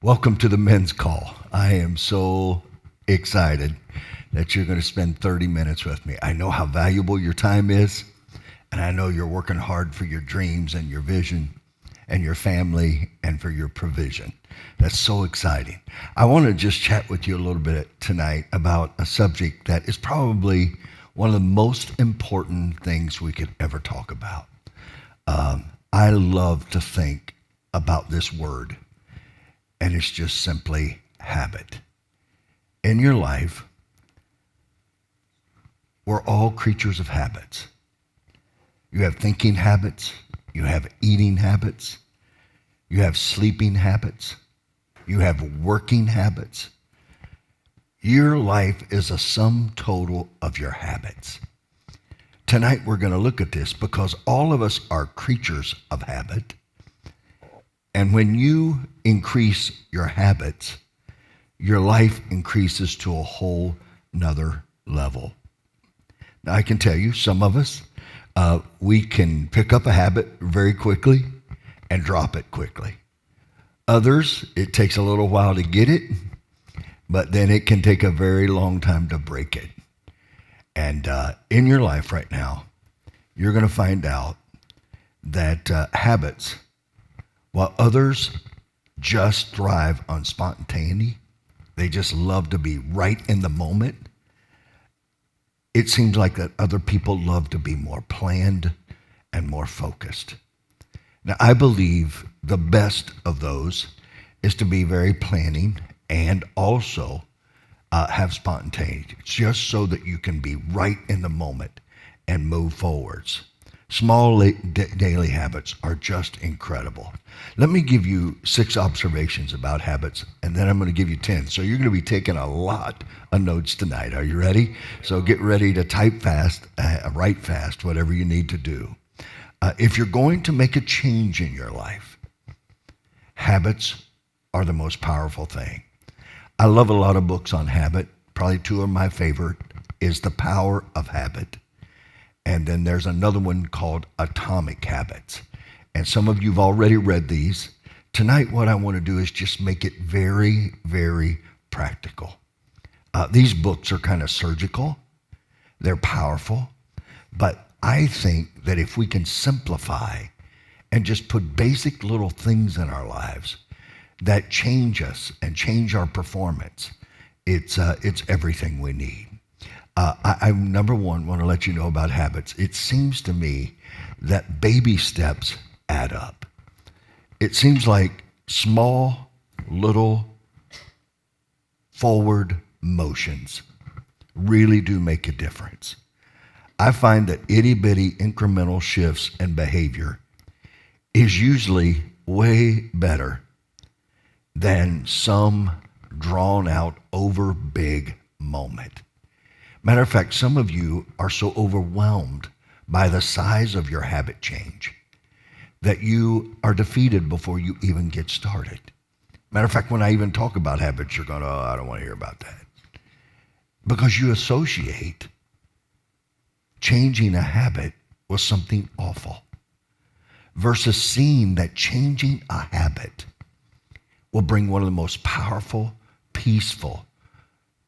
Welcome to the men's call. I am so excited that you're going to spend 30 minutes with me. I know how valuable your time is, and I know you're working hard for your dreams and your vision and your family and for your provision. That's so exciting. I want to just chat with you a little bit tonight about a subject that is probably one of the most important things we could ever talk about. I love to think about this word, and it's just simply habit. In your life, we're all creatures of habits. You have thinking habits, you have eating habits, you have sleeping habits, you have working habits. Your life is a sum total of your habits. Tonight we're going to look at this because all of us are creatures of habit. And when you increase your habits, your life increases to a whole nother level. Now, I can tell you, some of us, we can pick up a habit very quickly and drop it quickly. Others, it takes a little while to get it, but then it can take a very long time to break it. And in your life right now, you're going to find out that habits, while others just thrive on spontaneity, they just love to be right in the moment, it seems like that other people love to be more planned and more focused. Now, I believe the best of those is to be very planning and also have spontaneity, just so that you can be right in the moment and move forwards. Small daily habits are just incredible. Let me give you 6 observations about habits, and then I'm going to give you 10. So you're going to be taking a lot of notes tonight. Are you ready? So get ready to type fast, write fast, whatever you need to do. If you're going to make a change in your life, habits are the most powerful thing. I love a lot of books on habit. Probably 2 of my favorite is The Power of Habit. And then there's another one called Atomic Habits. And some of you have already read these. Tonight, what I want to do is just make it very, very practical. These books are kind of surgical. They're powerful. But I think that if we can simplify and just put basic little things in our lives that change us and change our performance, it's everything we need. I number one, want to let you know about habits. It seems to me that baby steps add up. It seems like small, little, forward motions really do make a difference. I find that itty-bitty incremental shifts in behavior is usually way better than some drawn-out, over-big moment. Matter of fact, some of you are so overwhelmed by the size of your habit change that you are defeated before you even get started. Matter of fact, when I even talk about habits, you're going, oh, I don't want to hear about that. Because you associate changing a habit with something awful versus seeing that changing a habit will bring one of the most powerful, peaceful,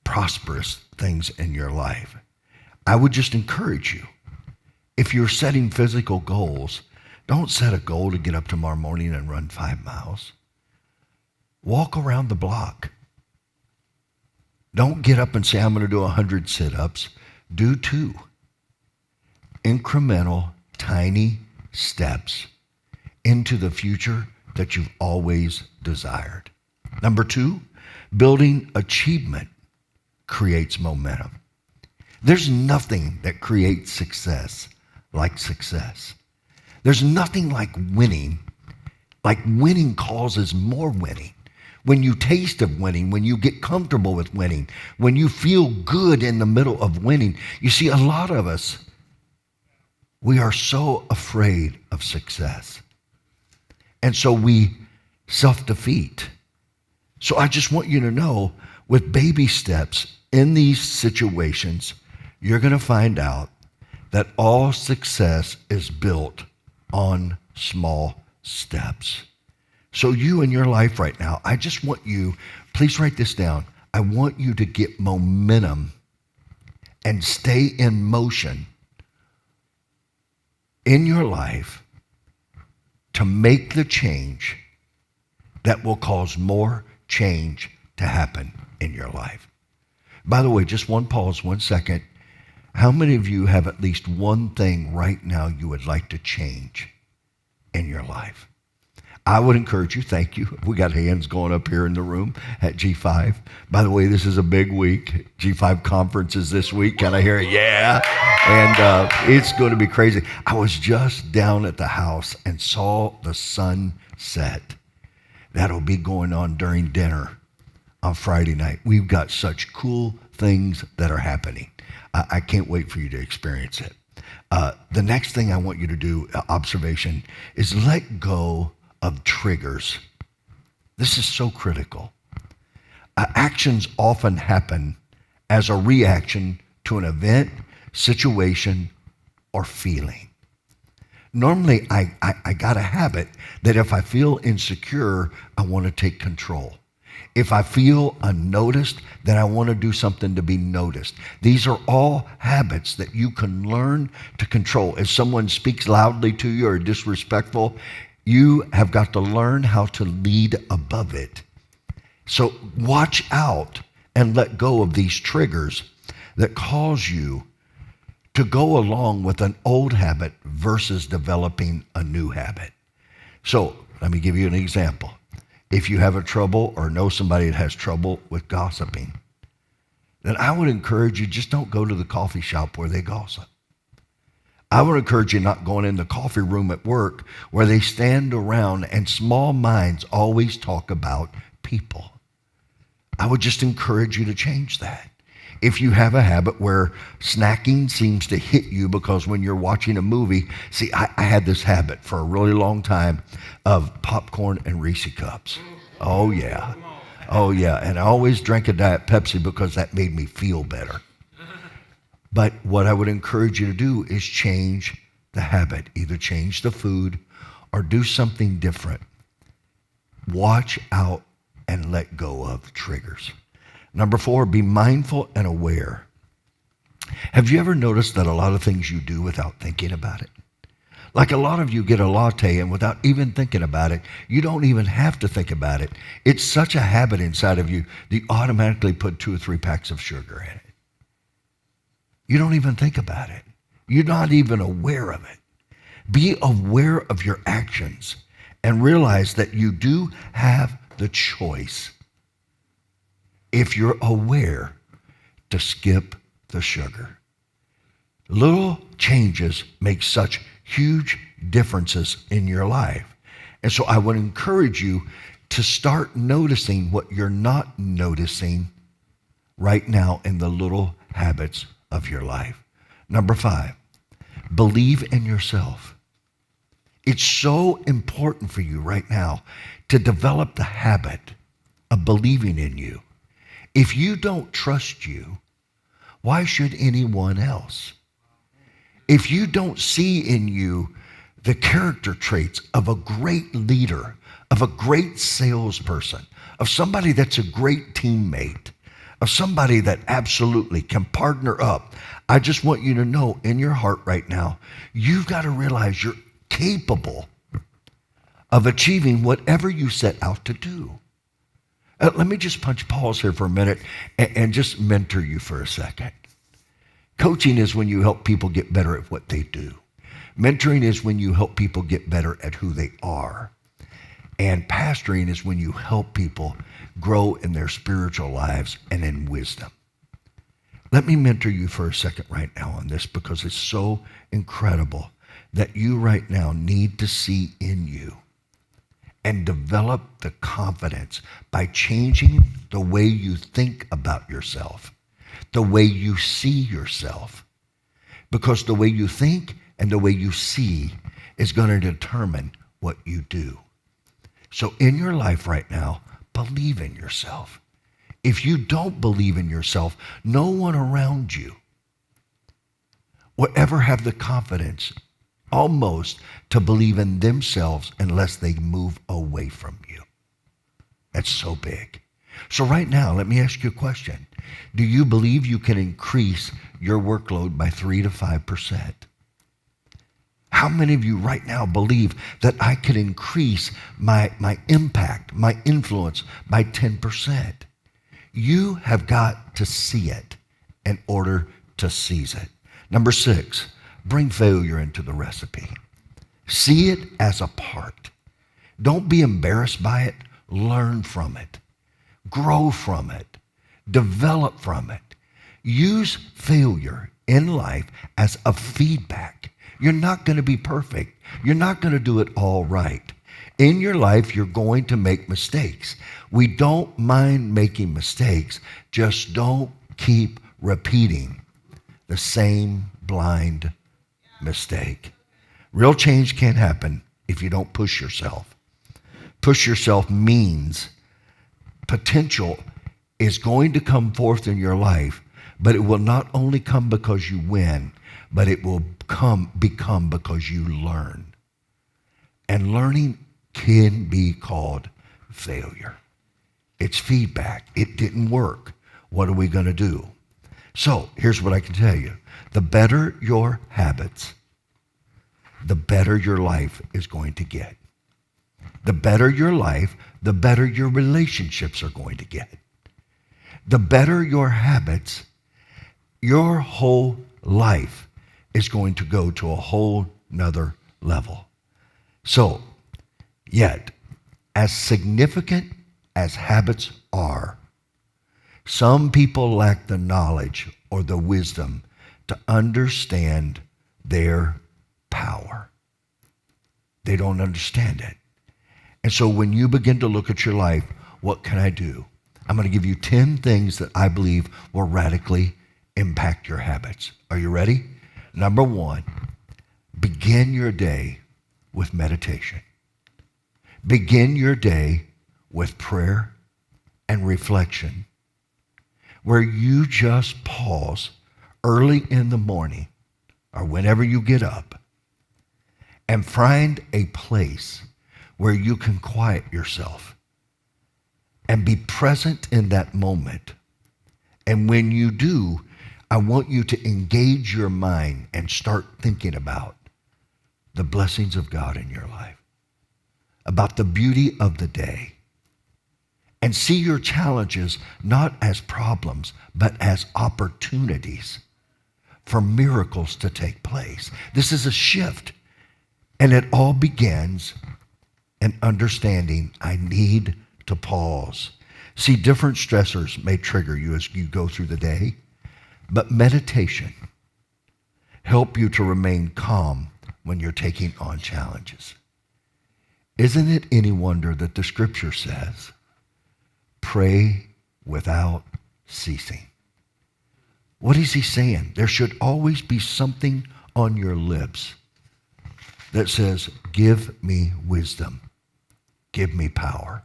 prosperous things in your life. I would just encourage you, if you're setting physical goals, don't set a goal to get up tomorrow morning and run 5 miles. Walk around the block. Don't get up and say, I'm going to do 100 sit-ups. Do 2. Incremental, tiny steps into the future that you've always desired. Number 2, building achievement creates momentum. There's nothing that creates success like success. There's nothing like winning. Like winning causes more winning. When you taste of winning, when you get comfortable with winning, when you feel good in the middle of winning. You see, a lot of us, we are so afraid of success. And so we self-defeat. So I just want you to know, with baby steps in these situations, you're going to find out that all success is built on small steps. So you in your life right now, I just want you, please write this down. I want you to get momentum and stay in motion in your life to make the change that will cause more change to happen in your life. By the way, just one pause, 1 second. How many of you have at least one thing right now you would like to change in your life? I would encourage you, thank you. We got hands going up here in the room at G5. By the way, this is a big week. G5 conference is this week. Can I hear it? Yeah. And it's going to be crazy. I was just down at the house and saw the sun set. That'll be going on during dinner on Friday night. We've got such cool things that are happening. I can't wait for you to experience it. The next thing I want you to do, observation, is let go of triggers. This is so critical. Actions often happen as a reaction to an event, situation, or feeling. Normally, I got a habit that if I feel insecure, I want to take control. If I feel unnoticed, then I want to do something to be noticed. These are all habits that you can learn to control. If someone speaks loudly to you or disrespectful, you have got to learn how to lead above it. So watch out and let go of these triggers that cause you to go along with an old habit versus developing a new habit. So let me give you an example. If you have a trouble or know somebody that has trouble with gossiping, then I would encourage you, just don't go to the coffee shop where they gossip. I would encourage you not going in the coffee room at work where they stand around and small minds always talk about people. I would just encourage you to change that. If you have a habit where snacking seems to hit you because when you're watching a movie, see, I had this habit for a really long time of popcorn and Reese cups. Oh, yeah. Oh, yeah. And I always drank a Diet Pepsi because that made me feel better. But what I would encourage you to do is change the habit. Either change the food or do something different. Watch out and let go of triggers. Number 4, be mindful and aware. Have you ever noticed that a lot of things you do without thinking about it? Like a lot of you get a latte and without even thinking about it, you don't even have to think about it. It's such a habit inside of you that you automatically put 2 or 3 packs of sugar in it. You don't even think about it. You're not even aware of it. Be aware of your actions and realize that you do have the choice, if you're aware, to skip the sugar. Little changes make such huge differences in your life. And so I would encourage you to start noticing what you're not noticing right now in the little habits of your life. Number 5, believe in yourself. It's so important for you right now to develop the habit of believing in you. If you don't trust you, why should anyone else? If you don't see in you the character traits of a great leader, of a great salesperson, of somebody that's a great teammate, of somebody that absolutely can partner up, I just want you to know in your heart right now, you've got to realize you're capable of achieving whatever you set out to do. Let me just punch pause here for a minute and just mentor you for a second. Coaching is when you help people get better at what they do. Mentoring is when you help people get better at who they are. And pastoring is when you help people grow in their spiritual lives and in wisdom. Let me mentor you for a second right now on this because it's so incredible that you right now need to see in you and develop the confidence by changing the way you think about yourself, the way you see yourself. Because the way you think and the way you see is going to determine what you do. So in your life right now, believe in yourself. If you don't believe in yourself, no one around you will ever have the confidence almost to believe in themselves unless they move away from you. That's so big. So right now, let me ask you a question. Do you believe you can increase your workload by 3 to 5%? How many of you right now believe that I could increase my impact, my influence by 10%? You have got to see it in order to seize it. Number 6, bring failure into the recipe. See it as a part. Don't be embarrassed by it. Learn from it. Grow from it. Develop from it. Use failure in life as a feedback. You're not going to be perfect. You're not going to do it all right. In your life, you're going to make mistakes. We don't mind making mistakes. Just don't keep repeating the same blind mistake. Real change can't happen if you don't push yourself. Push yourself means potential is going to come forth in your life, but it will not only come because you win, but it will become because you learn. And learning can be called failure. It's feedback. It didn't work. What are we going to do? So here's what I can tell you. The better your habits, the better your life is going to get. The better your life, the better your relationships are going to get. The better your habits, your whole life is going to go to a whole nother level. So, yet, as significant as habits are, some people lack the knowledge or the wisdom to understand their power. They don't understand it. And so when you begin to look at your life, what can I do? I'm going to give you 10 things that I believe will radically impact your habits. Are you ready? Number 1, begin your day with meditation. Begin your day with prayer and reflection, where you just pause early in the morning or whenever you get up and find a place where you can quiet yourself and be present in that moment. And when you do, I want you to engage your mind and start thinking about the blessings of God in your life, about the beauty of the day, and see your challenges not as problems, but as opportunities for miracles to take place. This is a shift, and it all begins in understanding I need to pause. See, different stressors may trigger you as you go through the day, but meditation help you to remain calm when you're taking on challenges. Isn't it any wonder that the scripture says, pray without ceasing? What is he saying? There should always be something on your lips that says, give me wisdom, give me power.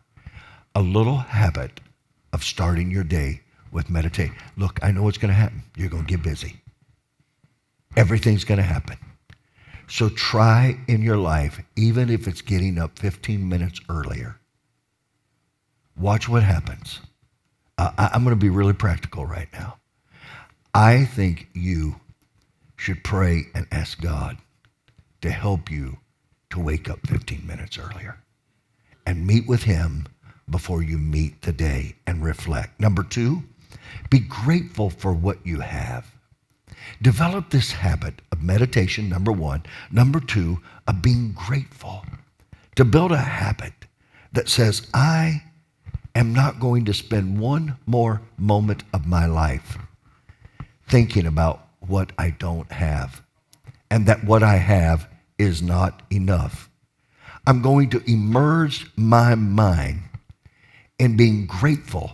A little habit of starting your day with meditation. Look, I know what's going to happen. You're going to get busy. Everything's going to happen. So try in your life, even if it's getting up 15 minutes earlier. Watch what happens. I'm going to be really practical right now. I think you should pray and ask God to help you to wake up 15 minutes earlier and meet with him before you meet the day and reflect. Number 2, be grateful for what you have. Develop this habit of meditation, number 1. Number 2, of being grateful. To build a habit that says, I am not going to spend one more moment of my life thinking about what I don't have and that what I have is not enough. I'm going to immerse my mind in being grateful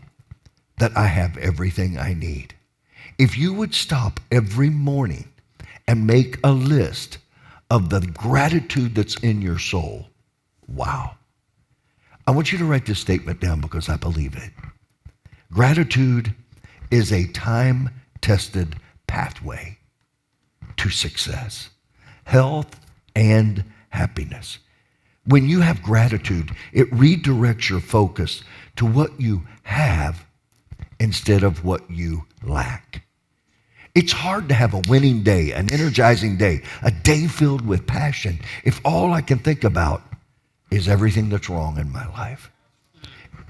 that I have everything I need. If you would stop every morning and make a list of the gratitude that's in your soul, wow. I want you to write this statement down because I believe it. Gratitude is a time-tested pathway to success, health, and happiness. When you have gratitude, it redirects your focus to what you have instead of what you lack. It's hard to have a winning day, an energizing day, a day filled with passion if all I can think about is everything that's wrong in my life.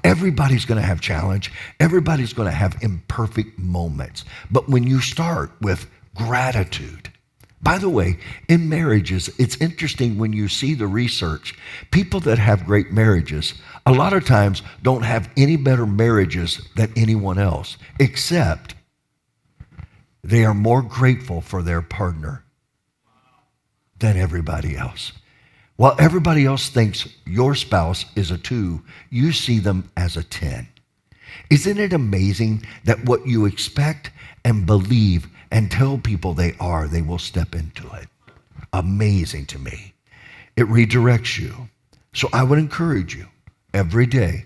Everybody's going to have challenge. Everybody's going to have imperfect moments. But when you start with gratitude, by the way, in marriages, it's interesting when you see the research, people that have great marriages, a lot of times don't have any better marriages than anyone else, except they are more grateful for their partner than everybody else. While everybody else thinks your spouse is a 2, you see them as a 10. Isn't it amazing that what you expect and believe and tell people they are, they will step into it? Amazing to me. It redirects you. So I would encourage you every day,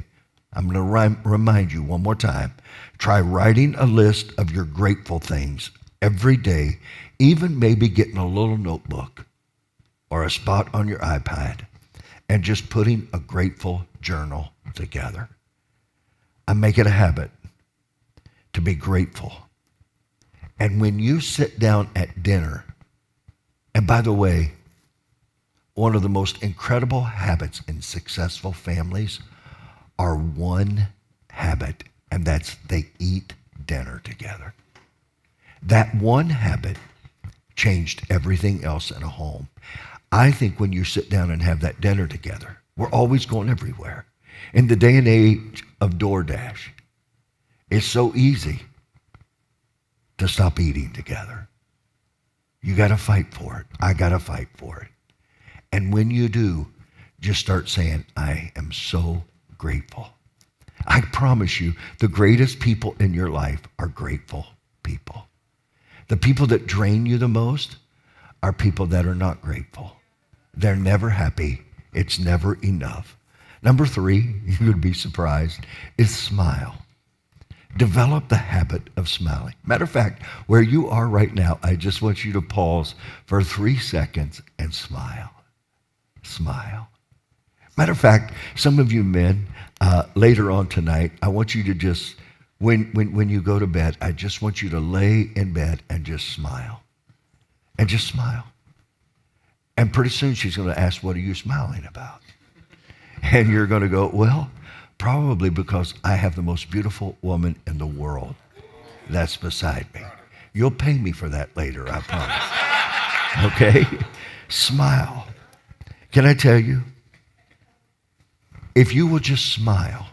I'm going to remind you one more time, try writing a list of your grateful things every day, even maybe getting a little notebook or a spot on your iPad and just putting a grateful journal together. I make it a habit to be grateful. And when you sit down at dinner, and by the way, one of the most incredible habits in successful families are one habit, and that's they eat dinner together. That one habit changed everything else in a home. I think when you sit down and have that dinner together, we're always going everywhere. In the day and age of DoorDash, it's so easy to stop eating together. You got to fight for it. I got to fight for it. And when you do, just start saying, I am so grateful. I promise you, the greatest people in your life are grateful people. The people that drain you the most are people that are not grateful. They're never happy. It's never enough. Number 3, you would be surprised, is smile. Develop the habit of smiling. Matter of fact, where you are right now, I just want you to pause for 3 seconds and smile. Smile. Matter of fact, some of you men, later on tonight, I want you to just, when you go to bed, I just want you to lay in bed and just smile. And just smile. And pretty soon she's going to ask, what are you smiling about? And you're going to go, well, probably because I have the most beautiful woman in the world that's beside me. You'll pay me for that later, I promise. Okay? Smile. Can I tell you? If you will just smile,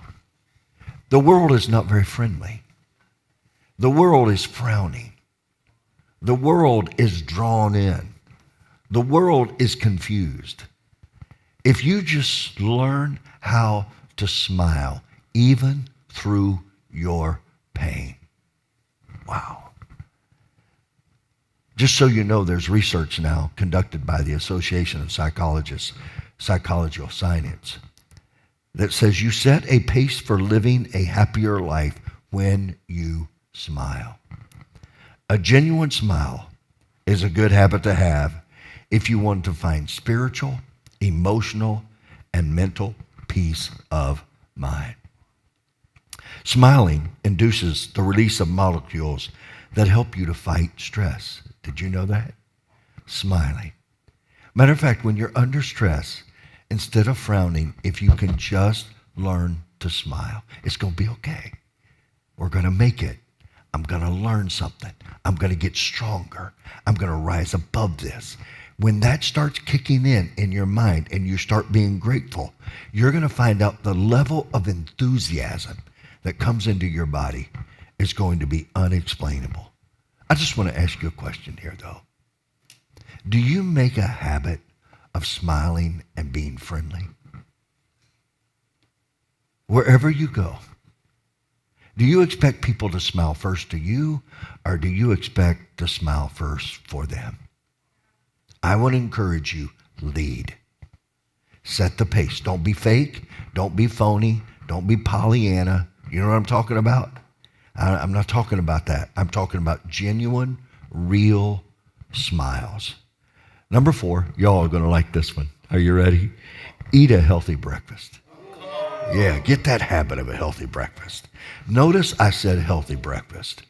the world is not very friendly. The world is frowning. The world is drawn in. The world is confused. If you just learn how to smile, even through your pain. Wow. Just so you know, there's research now conducted by the Association of Psychologists, Psychological Science, that says you set a pace for living a happier life when you smile. A genuine smile is a good habit to have if you want to find spiritual, emotional, and mental peace of mind. Smiling induces the release of molecules that help you to fight stress. Did you know that? Smiling. Matter of fact, when you're under stress, instead of frowning, if you can just learn to smile, it's going to be okay. We're going to make it. I'm going to learn something. I'm going to get stronger. I'm going to rise above this. When that starts kicking in your mind and you start being grateful, you're going to find out the level of enthusiasm that comes into your body is going to be unexplainable. I just want to ask you a question here, though. Do you make a habit of smiling and being friendly? Wherever you go, do you expect people to smile first to you, or do you expect to smile first for them? I want to encourage you, lead. Set the pace. Don't be fake. Don't be phony. Don't be Pollyanna. You know what I'm talking about? I'm not talking about that. I'm talking about genuine, real smiles. Number 4, y'all are going to like this one. Are you ready? Eat a healthy breakfast. Yeah, get that habit of a healthy breakfast. Notice I said healthy breakfast.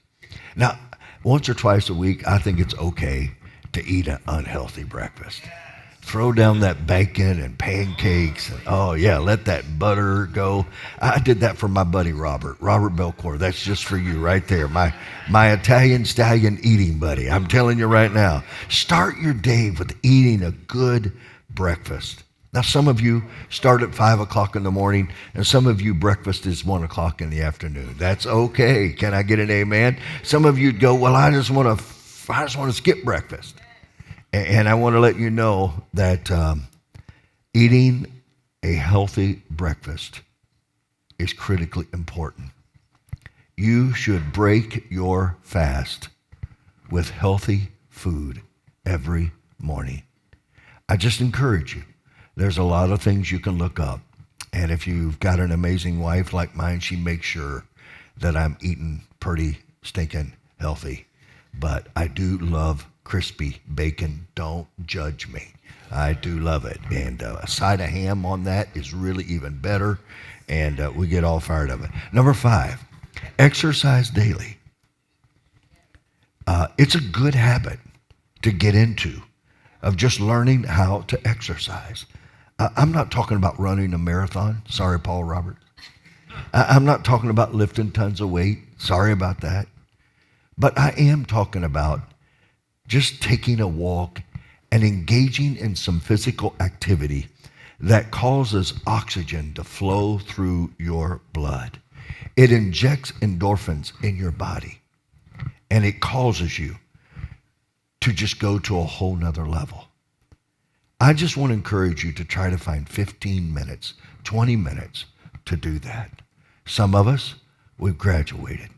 Now, once or twice a week, I think it's okay to eat an unhealthy breakfast. Throw down that bacon and pancakes. And, oh, yeah, let that butter go. I did that for my buddy Robert Belcourt. That's just for you right there, my Italian stallion eating buddy. I'm telling you right now, start your day with eating a good breakfast. Now, some of you start at 5 o'clock in the morning, and some of you breakfast is 1 o'clock in the afternoon. That's okay. Can I get an amen? Some of you go, well, I just want to skip breakfast. And I want to let you know that eating a healthy breakfast is critically important. You should break your fast with healthy food every morning. I just encourage you. There's a lot of things you can look up. And if you've got an amazing wife like mine, she makes sure that I'm eating pretty stinking healthy. But I do love crispy bacon. Don't judge me. I do love it. And a side of ham on that is really even better. And we get all fired of it. Number 5, exercise daily. It's a good habit to get into of just learning how to exercise. I'm not talking about running a marathon. Sorry, Paul Roberts. I'm not talking about lifting tons of weight. Sorry about that. But I am talking about just taking a walk and engaging in some physical activity that causes oxygen to flow through your blood. It injects endorphins in your body, and it causes you to just go to a whole nother level. I just want to encourage you to try to find 15 minutes, 20 minutes to do that. Some of us, we've graduated.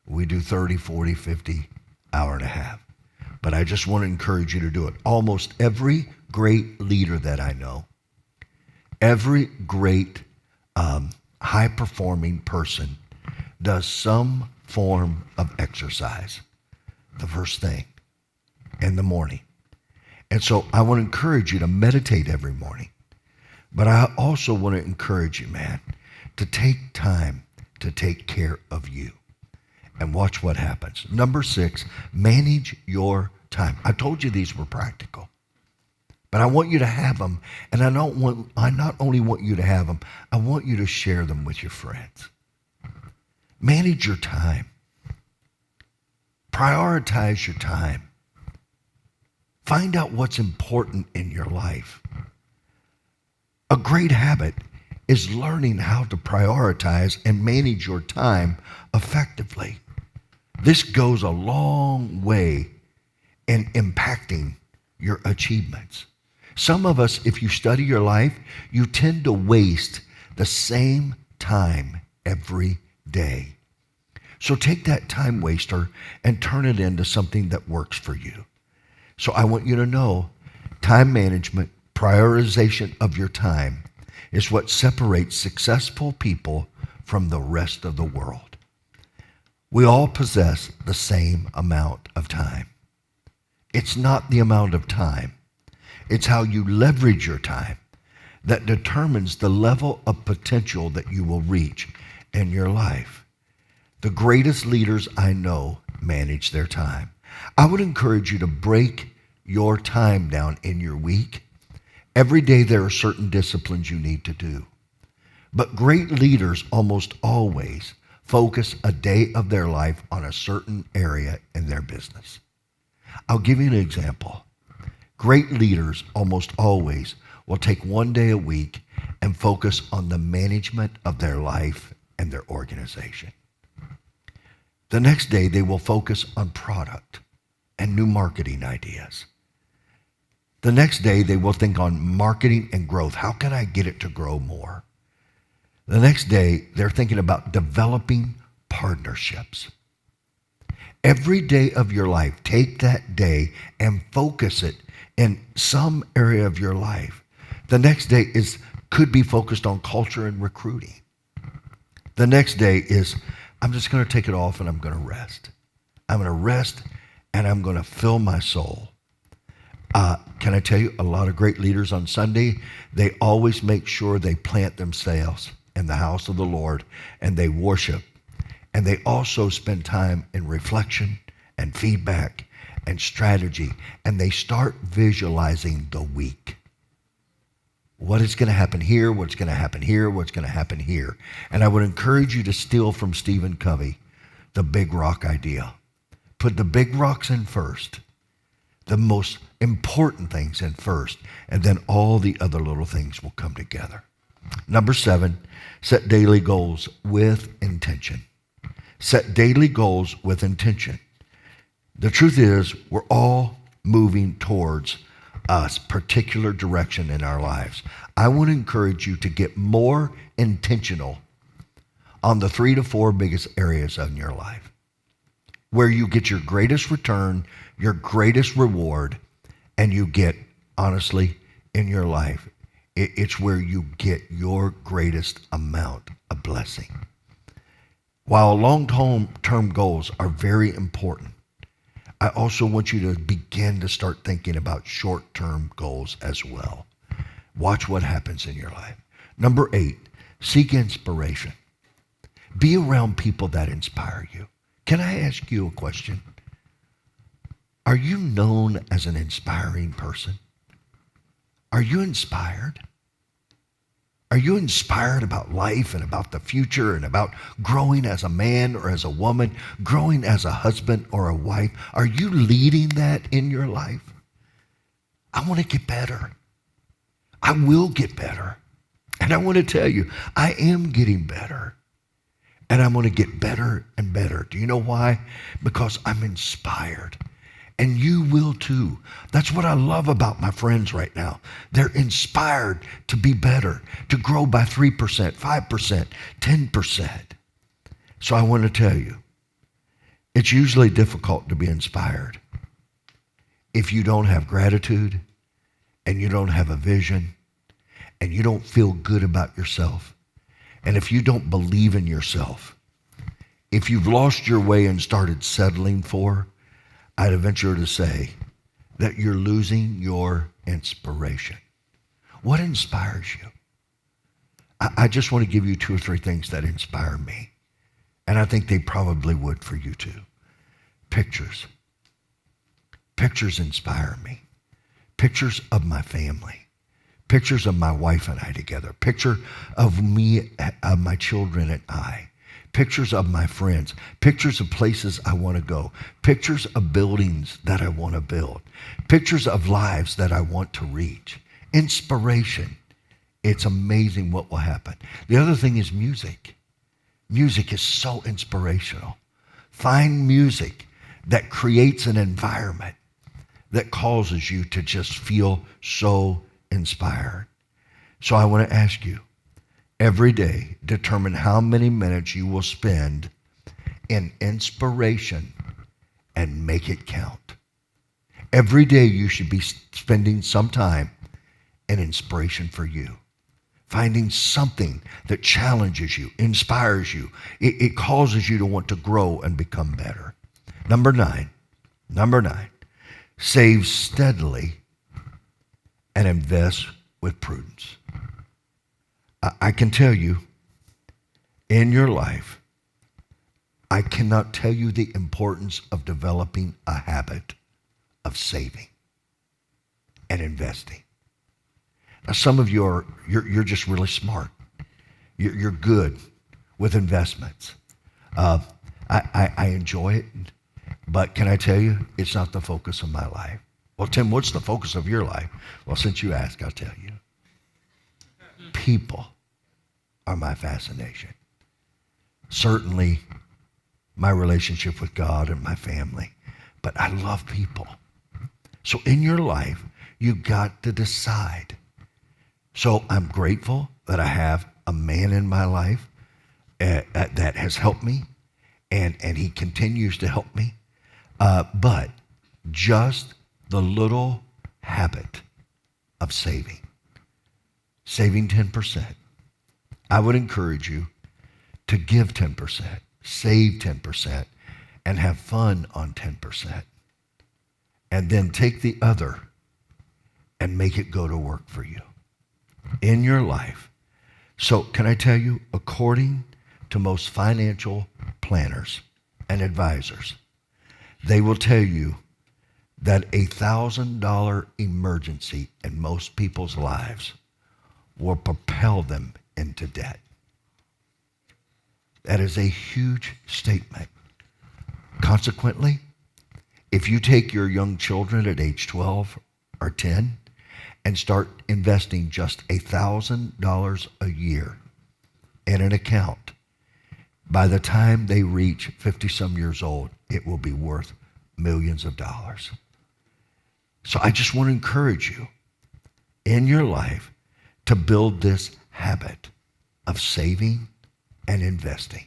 We do 30, 40, 50, hour and a half. But I just want to encourage you to do it. Almost every great leader that I know, every great high-performing person does some form of exercise the first thing in the morning. And so I want to encourage you to meditate every morning. But I also want to encourage you, man, to take time to take care of you. And watch what happens. Number 6, manage your time. I told you these were practical. But I want you to have them. And I not only want you to have them, I want you to share them with your friends. Manage your time. Prioritize your time. Find out what's important in your life. A great habit is learning how to prioritize and manage your time effectively. This goes a long way in impacting your achievements. Some of us, if you study your life, you tend to waste the same time every day. So take that time waster and turn it into something that works for you. So I want you to know time management, prioritization of your time is what separates successful people from the rest of the world. We all possess the same amount of time. It's not the amount of time. It's how you leverage your time that determines the level of potential that you will reach in your life. The greatest leaders I know manage their time. I would encourage you to break your time down in your week. Every day there are certain disciplines you need to do. But great leaders almost always focus a day of their life on a certain area in their business. I'll give you an example. Great leaders almost always will take one day a week and focus on the management of their life and their organization. The next day, they will focus on product and new marketing ideas. The next day, they will think on marketing and growth. How can I get it to grow more? The next day, they're thinking about developing partnerships. Every day of your life, take that day and focus it in some area of your life. The next day could be focused on culture and recruiting. The next day is, I'm just going to take it off and I'm going to rest. I'm going to rest and I'm going to fill my soul. Can I tell you, a lot of great leaders on Sunday, they always make sure they plant themselves in the house of the Lord and they worship. And they also spend time in reflection and feedback and strategy. And they start visualizing the week. What is going to happen here, what's going to happen here, what's going to happen here. And I would encourage you to steal from Stephen Covey the big rock idea. Put the big rocks in first, the most important things in first, and then all the other little things will come together. Number 7, set daily goals with intention. Set daily goals with intention. The truth is, we're all moving towards a particular direction in our lives. I want to encourage you to get more intentional on the 3 to 4 biggest areas of your life, where you get your greatest return, your greatest reward, and you get, honestly, in your life, it's where you get your greatest amount of blessing. While long-term goals are very important, I also want you to begin to start thinking about short-term goals as well. Watch what happens in your life. Number 8, seek inspiration. Be around people that inspire you. Can I ask you a question? Are you known as an inspiring person? Are you inspired? Are you inspired about life and about the future and about growing as a man or as a woman, growing as a husband or a wife? Are you leading that in your life? I want to get better. I will get better. And I want to tell you, I am getting better. And I'm going to get better and better. Do you know why? Because I'm inspired. And you will too. That's what I love about my friends right now. They're inspired to be better, to grow by 3%, 5%, 10%. So I want to tell you, it's usually difficult to be inspired if you don't have gratitude and you don't have a vision and you don't feel good about yourself. And if you don't believe in yourself, if you've lost your way and started settling for, I'd venture to say that you're losing your inspiration. What inspires you? I just want to give you 2 or 3 things that inspire me. And I think they probably would for you too. Pictures. Pictures inspire me. Pictures of my family. Pictures of my wife and I together. Picture of me, of my children and I. Pictures of my friends, pictures of places I want to go, pictures of buildings that I want to build, pictures of lives that I want to reach. Inspiration. It's amazing what will happen. The other thing is music. Music is so inspirational. Find music that creates an environment that causes you to just feel so inspired. So I want to ask you, every day, determine how many minutes you will spend in inspiration and make it count. Every day you should be spending some time in inspiration for you. Finding something that challenges you, inspires you. It causes you to want to grow and become better. Number nine, save steadily and invest with prudence. I can tell you, in your life, I cannot tell you the importance of developing a habit of saving and investing. Now, some of you you're just really smart. You're good with investments. I enjoy it, but can I tell you, it's not the focus of my life. Well, Tim, what's the focus of your life? Well, since you ask, I'll tell you. People are my fascination. Certainly my relationship with God and my family, but I love people. So in your life, you got to decide. So I'm grateful that I have a man in my life that has helped me, and he continues to help me. But just the little habit of saving 10%. I would encourage you to give 10%, save 10%, and have fun on 10%. And then take the other and make it go to work for you in your life. So can I tell you, according to most financial planners and advisors, they will tell you that $1,000 emergency in most people's lives will propel them into debt. That is a huge statement. Consequently, if you take your young children at age 12 or 10 and start investing just $1,000 a year in an account, by the time they reach 50-some years old, it will be worth millions of dollars. So I just want to encourage you in your life to build this habit of saving and investing.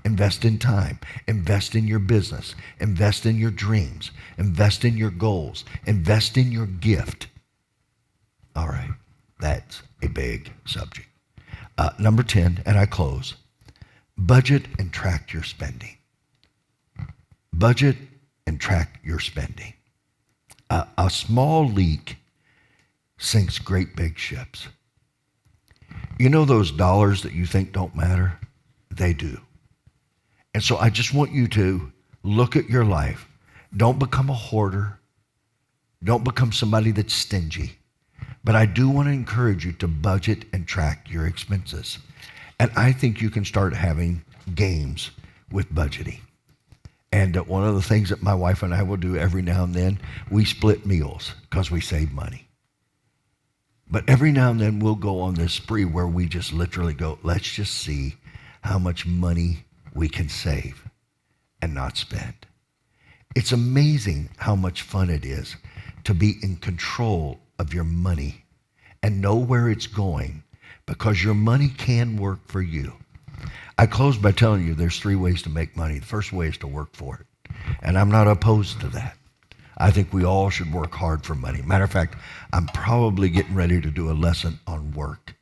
Invest in time. Invest in your business. Invest in your dreams. Invest in your goals. Invest in your gift. All right, that's a big subject. Number 10, and I close. Budget and track your spending. Budget and track your spending. A small leak sinks great big ships. You know those dollars that you think don't matter? They do. And so I just want you to look at your life. Don't become a hoarder. Don't become somebody that's stingy. But I do want to encourage you to budget and track your expenses. And I think you can start having games with budgeting. And one of the things that my wife and I will do every now and then, we split meals because we save money. But every now and then we'll go on this spree where we just literally go, let's just see how much money we can save and not spend. It's amazing how much fun it is to be in control of your money and know where it's going, because your money can work for you. I close by telling you there's 3 ways to make money. The first way is to work for it. And I'm not opposed to that. I think we all should work hard for money. Matter of fact, I'm probably getting ready to do a lesson on work,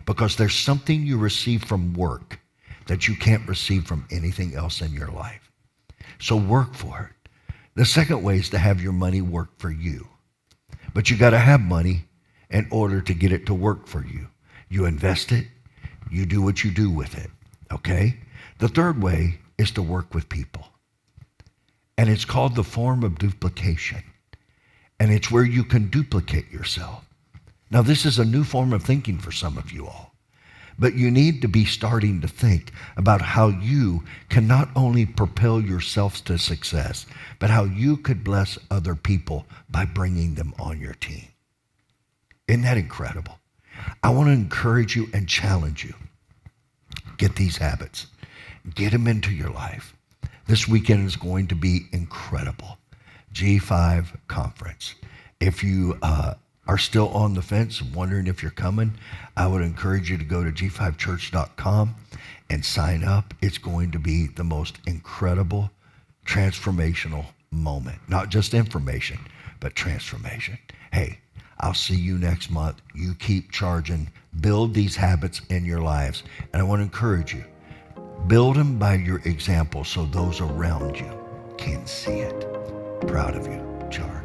because there's something you receive from work that you can't receive from anything else in your life. So work for it. The second way is to have your money work for you. But you got to have money in order to get it to work for you. You invest it, you do what you do with it, okay? The third way is to work with people. And it's called the form of duplication. And it's where you can duplicate yourself. Now, this is a new form of thinking for some of you all. But you need to be starting to think about how you can not only propel yourself to success, but how you could bless other people by bringing them on your team. Isn't that incredible? I want to encourage you and challenge you. Get these habits. Get them into your life. This weekend is going to be incredible. G5 conference. If you are still on the fence, wondering if you're coming, I would encourage you to go to g5church.com and sign up. It's going to be the most incredible, transformational moment. Not just information, but transformation. Hey, I'll see you next month. You keep charging. Build these habits in your lives. And I want to encourage you. Build them by your example so those around you can see it. Proud of you, Charles.